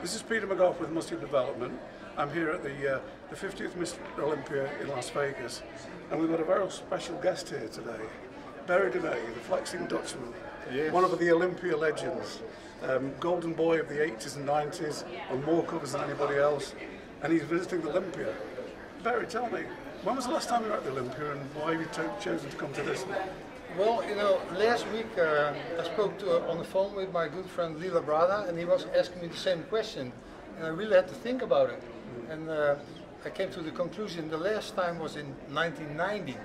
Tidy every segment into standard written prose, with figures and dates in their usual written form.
This is Peter McGough with Muscular Development. I'm here at the 50th Mr. Olympia in Las Vegas, and we've got a very special guest here today, Berry DeMey, the Flexing Dutchman, yes. One of the Olympia legends, golden boy of the 80s and 90s, on more covers than anybody else, and he's visiting the Olympia. Berry, tell me, when was the last time you were at the Olympia, and why have you chosen to come to this one? Well, you know, last week I spoke on the phone with my good friend Lila Brada, and he was asking me the same question, and I really had to think about it. And I came to the conclusion the last time was in 1990.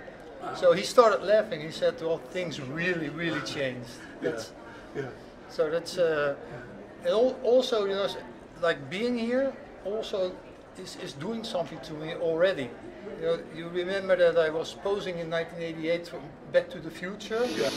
So he started laughing. He said, "Well, things really changed." That's, yeah. So that's and also, you know, like being here also is doing something to me already. You know, you remember that I was posing in 1988 for Back to the Future? Yeah.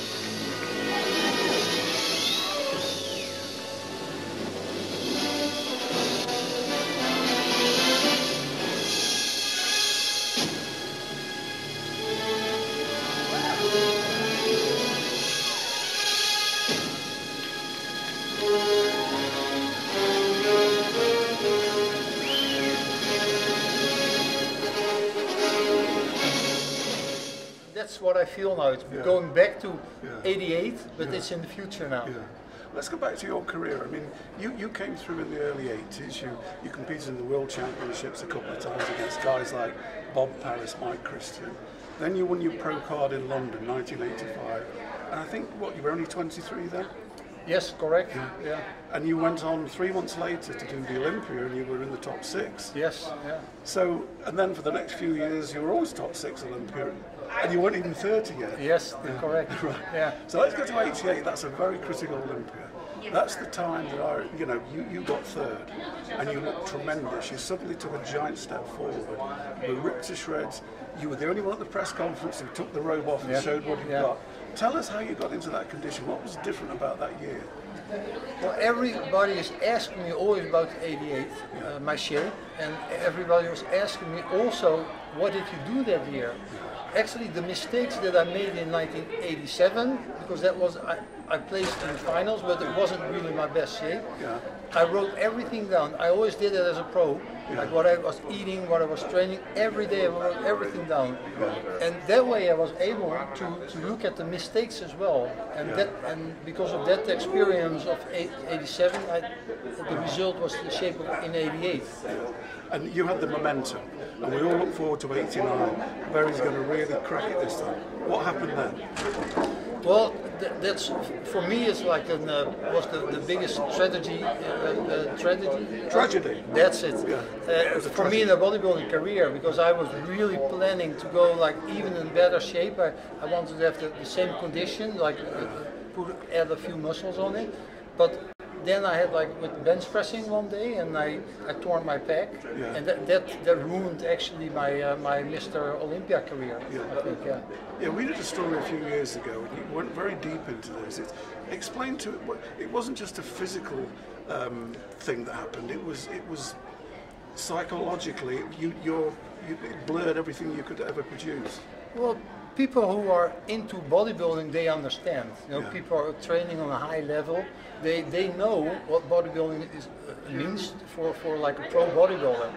That's what I feel now. It's going back to 88, but it's in the future now. Yeah. Let's go back to your career. I mean, you came through in the early 80s. You competed in the World Championships a couple of times against guys like Bob Paris, Mike Christian. Then you won your pro card in London, 1985. And I think, what, you were only 23 then? Yes, correct. Yeah. And you went on 3 months later to do the Olympia, and you were in the top 6. Yes, yeah. So, and then for the next few years, you were always top 6 Olympia, and you weren't even 30 yet. Yes, correct. Right. Yeah. So let's go to 88. That's a very critical Olympia. That's the time that you got third, and you looked tremendous. You suddenly took a giant step forward. You were ripped to shreds. You were the only one at the press conference who took the robe off and showed what you got. Tell us how you got into that condition. What was different about that year? Well, everybody is asking me always about 88, my shape, and everybody was asking me also, what did you do that year? Actually, the mistakes that I made in 1987, because that was, I placed in the finals, but it wasn't really my best shape. Yeah. I wrote everything down. I always did it as a pro, like what I was eating, what I was training. Every day I wrote everything down, and that way I was able to look at the mistakes as well. And and because of that experience of 87, the result was the shape in 88. And you had the momentum, and we all look forward to 89. Berry's going to really crack it this time. What happened then? Well, that's for me. It's like was the biggest tragedy. Tragedy. That's it. Yeah. For me in the bodybuilding career, because I was really planning to go like even in better shape. I wanted to have the same condition, like add a few muscles on it, but. Then I had like with bench pressing one day, and I tore my pec, and that ruined actually my Mr. Olympia career. I think, Yeah, we did a story a few years ago, and you went very deep into this. Explain to it. It wasn't just a physical thing that happened. It was psychologically. You blurred everything you could ever produce. Well, people who are into bodybuilding, they understand. You know, people are training on a high level. They know what bodybuilding means for like a pro bodybuilder.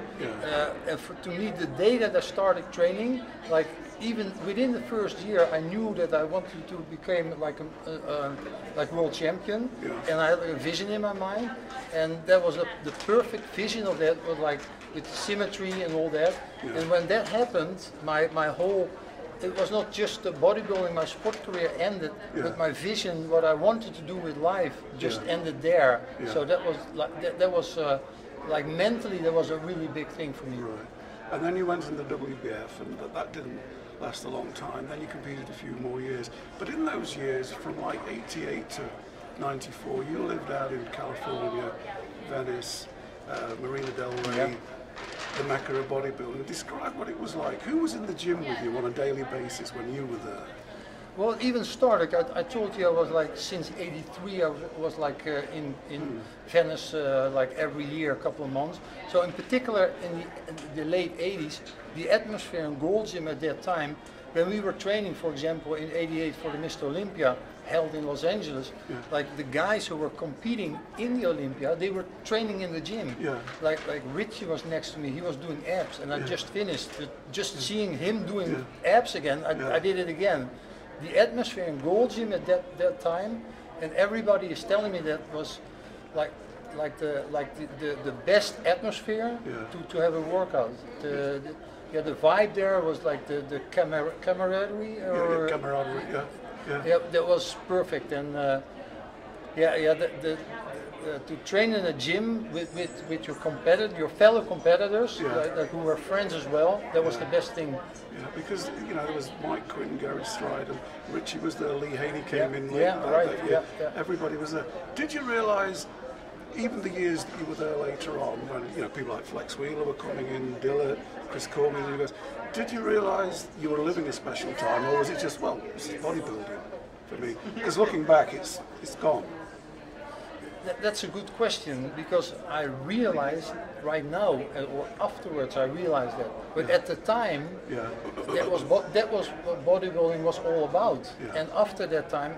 And to me, the day that I started training, like even within the first year, I knew that I wanted to become like like world champion, and I had a vision in my mind, and that was the perfect vision of that was like with symmetry and all that. And when that happened, my whole it was not just the bodybuilding, my sport career ended, but my vision, what I wanted to do with life, just ended there. So that was like that was like mentally, that was a really big thing for me. Right. And then you went in the WBF, and that didn't last a long time. Then you competed a few more years. But in those years, from like 88 to 94, you lived out in California, Venice, Marina del Rey. The Mecca of bodybuilding. Describe what it was like. Who was in the gym with you on a daily basis when you were there? Well, even started. I told you I was like since '83. I was like in Venice like every year, a couple of months. So in particular in the late '80s, the atmosphere in Gold Gym at that time, when we were training, for example, in '88 for the Mr. Olympia, held in Los Angeles, like the guys who were competing in the Olympia, they were training in the gym. Like Richie was next to me, he was doing abs, and I just finished. But just seeing him doing abs again, I did it again. The atmosphere in Gold Gym at that time, and everybody is telling me that was like the best atmosphere to have a workout. The vibe there was like the camaraderie. Camaraderie. Yeah, that was perfect. And to train in a gym with your fellow competitors, who were friends as well, that was the best thing. Yeah, because there was Mike Quinn, Gary Stride, and Richie was there. Lee Haney came in late. Yeah. Everybody was there. Did you realise, even the years that you were there later on, when people like Flex Wheeler were coming in, Dillard, Chris Cormier, and you guys, did you realise you were living a special time, or was it just, well, this is bodybuilding for me? Because looking back, it's gone. That's a good question, because I realized right now, or afterwards I realized that. But at the time, that was what bodybuilding was all about. And after that time,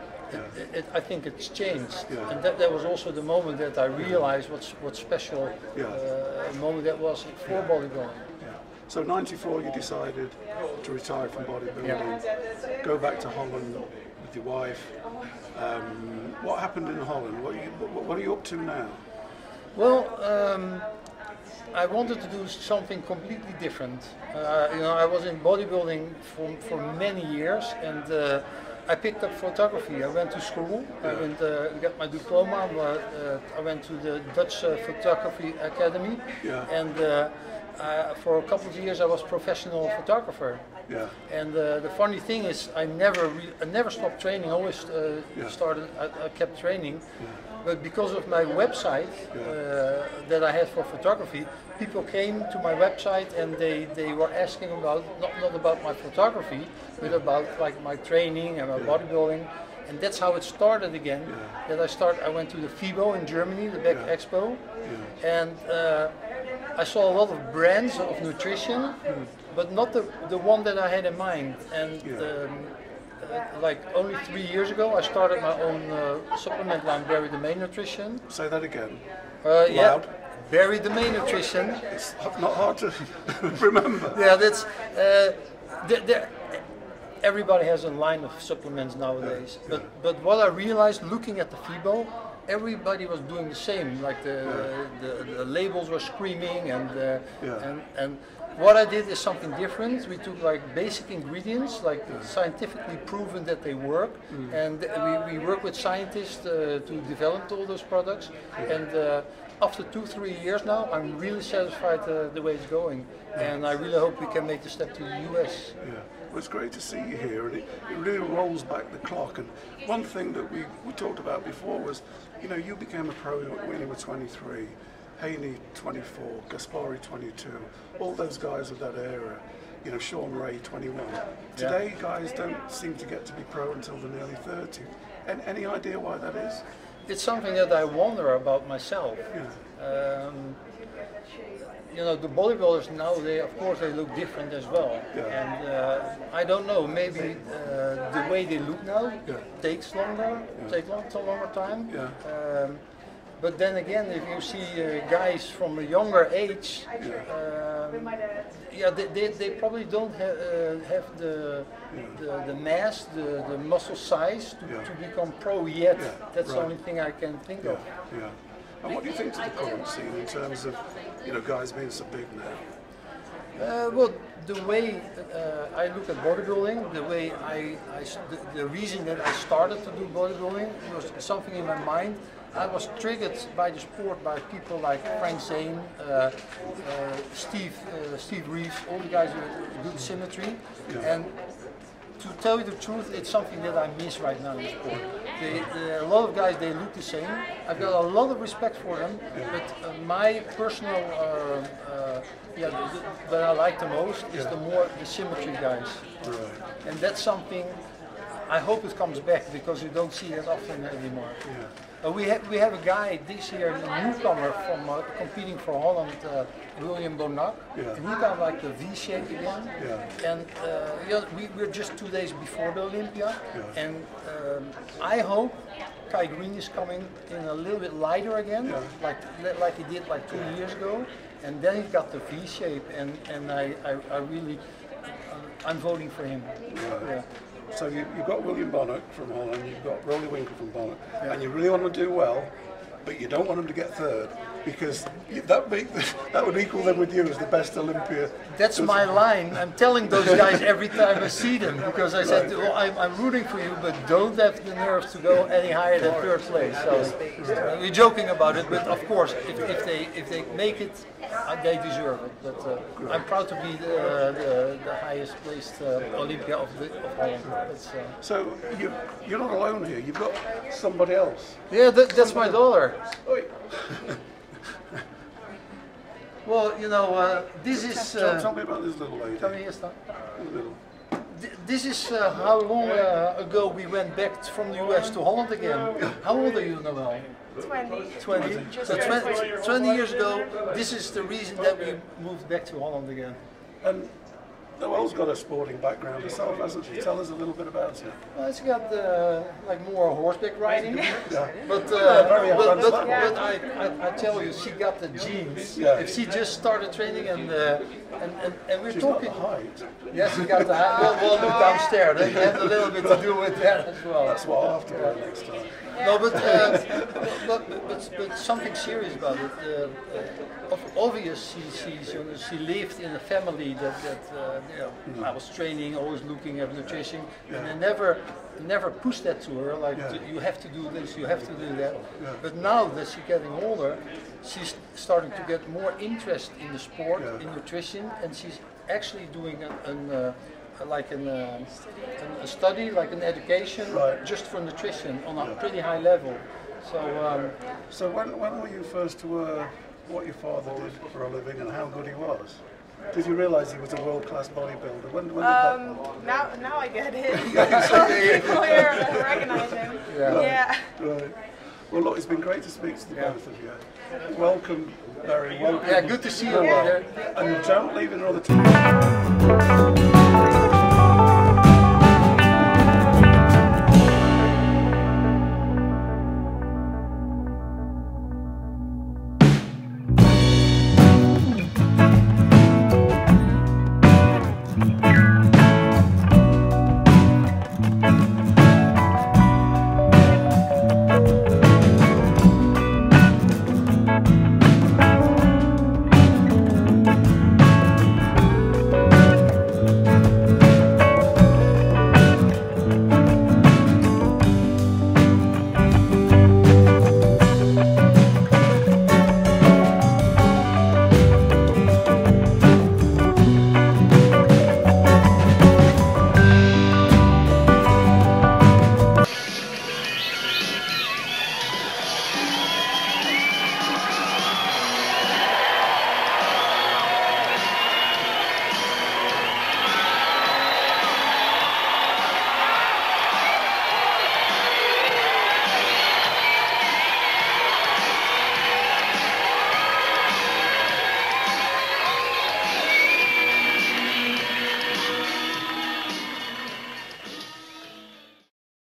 I think it's changed. And that was also the moment that I realized what special moment that was for bodybuilding. So '94 you decided to retire from bodybuilding, go back to Holland with your wife. What happened in Holland? What are you up to now? Well, I wanted to do something completely different. I was in bodybuilding for many years, and I picked up photography. I went to school. I went got my diploma. I went to the Dutch Photography Academy, and for a couple of years I was professional photographer. And the funny thing is, I never stopped training. I always I kept training. But because of my website that I had for photography, people came to my website and they were asking about not about my photography, but about like my training and my bodybuilding. And that's how it started again. I went to the FIBO in Germany, the Beck Expo, and I saw a lot of brands of nutrition, but not the one that I had in mind. And like only 3 years ago, I started my own supplement line, Berry DeMey Nutrition. Say that again. Loud. Berry DeMey Nutrition. It's not hard to remember. Yeah, that's. Everybody has a line of supplements nowadays, but what I realized looking at the FIBO, everybody was doing the same. Like the labels were screaming, and what I did is something different. We took like basic ingredients, like scientifically proven that they work, and we work with scientists to develop all those products. And after 2-3 years now, I'm really satisfied the way it's going, and I really hope we can make the step to the US. Well, it's great to see you here, and it really rolls back the clock. And one thing that we talked about before was, you became a pro when you were 23, Haney 24, Gaspari 22, all those guys of that era, Sean Ray 21. Today, guys don't seem to get to be pro until they're nearly 30. And any idea why that is? It's something that I wonder about myself. The bodybuilders now, of course, they look different as well. And I don't know, maybe the way they look now takes longer time. But then again, if you see guys from a younger age, they probably don't have the mass, the muscle size to become pro yet. That's the only thing I can think of. And what do you think to the current scene in terms of, guys being so big now? Well, the way I look at bodybuilding, the reason that I started to do bodybuilding was something in my mind. I was triggered by the sport by people like Frank Zane, Steve Reeves, all the guys with good symmetry. And to tell you the truth, it's something that I miss right now in the sport. A lot of guys, they look the same. I've got a lot of respect for them, but my personal, that I like the most is the symmetry guys. And that's something I hope it comes back because you don't see it often anymore. Yeah. We have a guy this year, a newcomer from competing for Holland, William Bonac, Yeah. and he got like the V shape again. Yeah. And we're just 2 days before the Olympia, Yeah. and I hope Kai Green is coming in a little bit lighter again, like he did like 2 years ago, and then he got the V shape, and I really I'm voting for him. Right. Yeah. So you've got William Bonnock from Holland, you've got Rolly Winkle from Bonnock, and you really want to do well, but you don't want them to get third, because that would equal them with you as the best Olympia. That's my line. I'm telling those guys every time I see them, because I said, well, I'm rooting for you, but don't have the nerve to go any higher than third place. So we're joking about it, but of course, if they make it, they deserve it. But I'm proud to be the highest placed Olympia of Holland. So you're not alone here. You've got somebody else. Yeah, that's my daughter. Oi. Well, you know, this is. Tell me about this little lady. Come here, Stan. Little. This is how long ago we went back from the US to Holland again. How old are you, Noel? 20. So 20 years ago, this is the reason that we moved back to Holland again. And Noel's got a sporting background herself, hasn't she? Tell us a little bit about it. Well, it's got like more horseback riding, but I tell you, she got the genes. Yeah. If she just started training and we're She's talking. got the height. Yes, she got the height. We'll look downstairs. They had a little bit to do with that as well. That's what I'll have to do next time. No, but something serious about it. Obviously, she lived in a family that I was training, always looking at nutrition, and I never pushed that to her. Like you have to do this, you have to do that. But now that she's getting older, she's starting to get more interest in the sport, in nutrition, and she's actually doing a study, like an education, just for nutrition on a pretty high level. So when were you first to what your father did for a living and how good he was? Did you realise he was a world-class bodybuilder? When did that happen? Now I get it. People here recognize him. Yeah. Right. Well, look, it's been great to speak to the both of you. Welcome, Barry. Welcome. Yeah, good to see you. And don't leave another time.